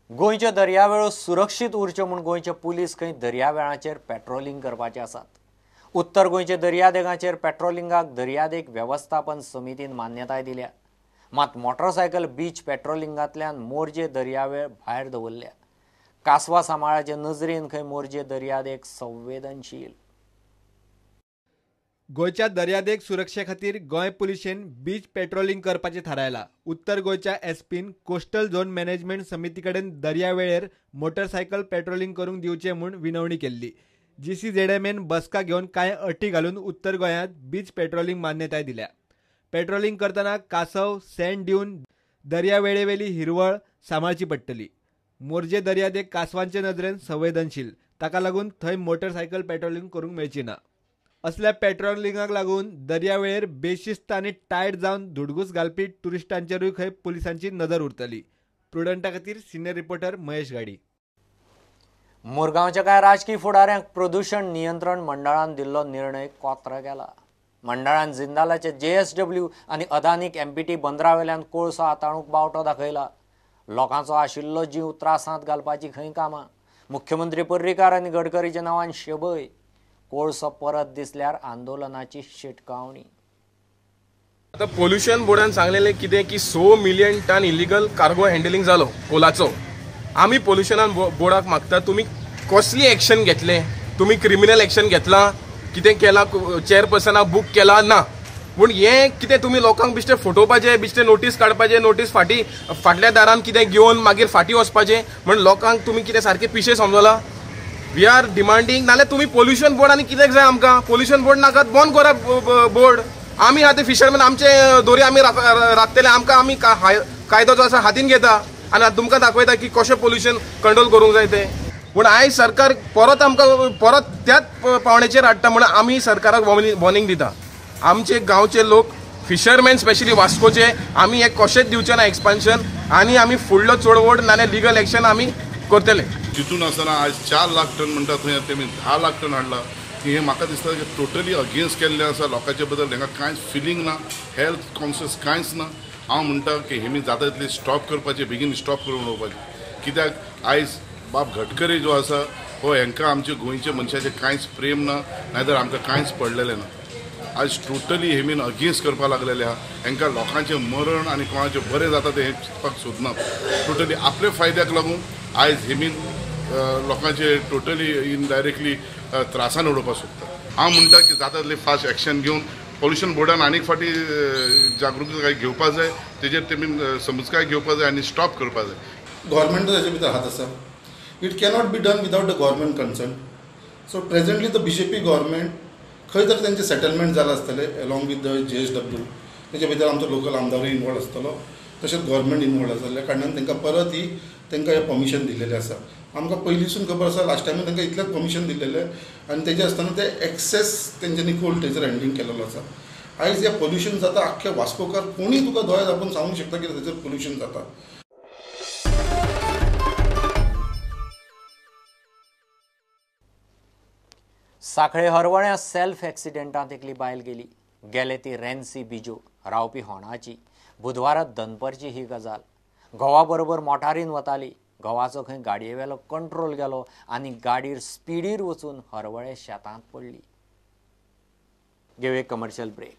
गोंयचे दर्यावेळो सुरक्षीत उरच्यो म्हूण गोंयचे पुलीस खंय दर्यावेळांचेर पेट्रोलिंग करपाचे आसात। उत्तर गोंयचे दर्यादेगांचेर पेट्रोलिंगाक दर्यादेग वेवस्थापन समितीन मान्यताय दिल्या। मात मोटरसायकल बीच पेट्रोलिंगांतल्यान मोरजे दर्यावेळ भायर दवरल्या। कासवा सांबाळाचे नजरेन खंय मोरजे दर्यादेग संवेदनशील। गोयच्या दर्यादेग सुरक्षे खातीर गोंय पुलिशेन बीच पेट्रोलिंग करपाचें थारायलां। उत्तर गोयच्या एसपीन कोस्टल झोन मॅनेजमेंट समिती कडेन दर्यावेळेर मोटरसायकल पेट्रोलिंग करूंक दिवचें म्हूण विनवणी केल्ली। GCZMAन बसका घेवन कांय अटी घालून उत्तर गोंयांत बीच पेट्रोलिंग मान्यताय दिल्या। पेट्रोलिंग करतना कासव, सँड ड्यून, दर्यावेळेवेली हिरवळ सांबाळची पडटली। मोरजे दर्यादेग कासवांचे नजरेन संवेदनशील, ताका लागून थंय मोटरसायकल पेट्रोलिंग करूंक मेळची ना। असल्या पेट्रोलिंगाक लागून दर्यावेळेर बेशिस्त आनी टायट जावन धुडगूस घालपी टुरिस्टांचेरूय खंय पुलिसांची नजर उरतली। प्रुडंटा खातीर सिनियर रिपोर्टर महेश गाडी। मुरगांवच्या कांय राजकीय फुडाऱ्यांक प्रदूषण नियंत्रण मंडळान दिल्लो निर्णय कोत्र केला। मंडळान जिंदालाचे JSW आनी अदानीक MPT बंदरावेल्यान कोळसो हाताळूंक बावटो दाखयला। लोकांचो आशिल्लो जीव त्रासांत घालपाची खंय कामां। मुख्यमंत्री पर्रीकार आनी गडकरीच्या नांवान शेबय। कोळसो परत दिसल्यार आंदोलनाची शिटकावणी। आता पोल्युशन बोर्डान सांगलेले कितें की 100 million ton illegal cargo handling जालो कोलाचो। आमी पोल्युशनान बोर्डाक मागता तुम्ही कसली एक्शन घेतले, तुम्ही क्रिमिनल एक्शन घेतला, कितें केला, चेअरपर्सनाक बूक केला ना, पूण हे कितें तुम्ही लोकांक बिश्टे फटोवपाचे, बिश्टे नोटीस काडपाचे, नोटीस फाटल्या दारान कितें घेवन मागीर फाटी वचपाचे म्हण लोकांक तुम्ही कितें सारखे पिशे समजला। वी आर डिमांडिंग नाल्यार तुम्ही पोल्युशन बोर्ड आनी कित्याक जाय आमकां पोल्युशन बोर्ड नाकात बंद करा बोर्ड। आमी आतां फिशरमॅन आमचे दोरी आमी राखतले, आमकां आमी कायदो जो आसा हातीन घेता आनी तुमकां दाखयता की कशें पोल्युशन कंट्रोल करूंक जाय तें। पूण आयज सरकार परत आमकां परत त्याच पावण्याचेर हाडटा म्हणून आमी सरकाराक वॉर्निंग दिता। आमचे गांवचे लोक फिशरमॅन स्पेशली वास्कोचे आमी हे कशेंच दिवचे ना एक्सपान्शन आनी आमी फुडलो चोडवड नाल्यार लिगल एक्शन आमी करतले। तितून आसतना आज 4 लाख टन म्हणटा थंय तेमी 10 लाख टन हाडला की हे म्हाका दिसता की टोटली अगेन्स्ट केल्लें आसा। लोकांचे बद्दल तांकां कांयच फिलींग ना, हेल्थ कॉन्शियस कांयच ना। हांव म्हणटा की हेमी जाता तितले स्टॉप करपाचे, बेगीन स्टॉप करून उडोवपाचे। कित्याक आयज बाब गडकरी जो आसा हो हांकां आमचे गोंयचे मनशाचे कांयच प्रेम ना, नायतर आमकां कांयच पडलेलें ना। आज टोटली हेमीन अगेन्स्ट करपाक लागलेले आहा। हांकां लोकांचें मरण आनी कोणाचें बरें जाता तें चिंतपाक सोदना। टोटली आपल्या फायद्याक लागून आयज हेमीन लोकांचे टोटली इनडायरेक्टली त्रासान उडोवपाक सोदता। हांव म्हणटा की जाता तितले फास्ट एक्शन घेवन पोल्युशन बोर्डान आनीक फाटी जागृताय घेवपाक जाय, तेजेर तेमी समजकाय घेवपाक जाय आनी स्टॉप करपाक जाय। गव्हर्मेंट ताचे भितर हात आसा। It cannot be done without the government concert. So presently the BJP government खंय तरी तेंचे सेटलमेंट जालां आसतलें अलॉंग विथ द JSW। तेजे भितर आमचो लोकल आमदारूय इनवॉल्व आसतलो, तशेंच गव्हर्मेंट इनवॉल्व आसल्या कारणान तांकां परत तांकां हें परमिशन दिल्लेलें आसा। आमकां पयलींसून खबर आसा लास्ट टायम तांकां इतलेंच परमिशन दिल्लेलें आनी तेजे आसतना ते एक्सेस तेंच्यांनी कोल्टेजर हँडलिंग केलेलो आसा। आयज हें पोल्युशन जाता आख्खे वास्कोकार कोणीय तुका दोळे धांपून सांगूंक शकता की तेजेर पोल्युशन जाता। सांखळे हरवळ्या सेल्फ एक्सिडेंटांत एकली बायल गेली। गेले ती रेन्सी बिजो रावपी होणाची। बुधवारात दनपारची ही गजाल। घोवा बरोबर मोटारीन वताली। घोवाचो खंय गाडयेवेलो कंट्रोल गेलो आनी गाडीर स्पिडीर वचून हरवळे शेतांत पडली। घेव एक कमर्शियल ब्रेक।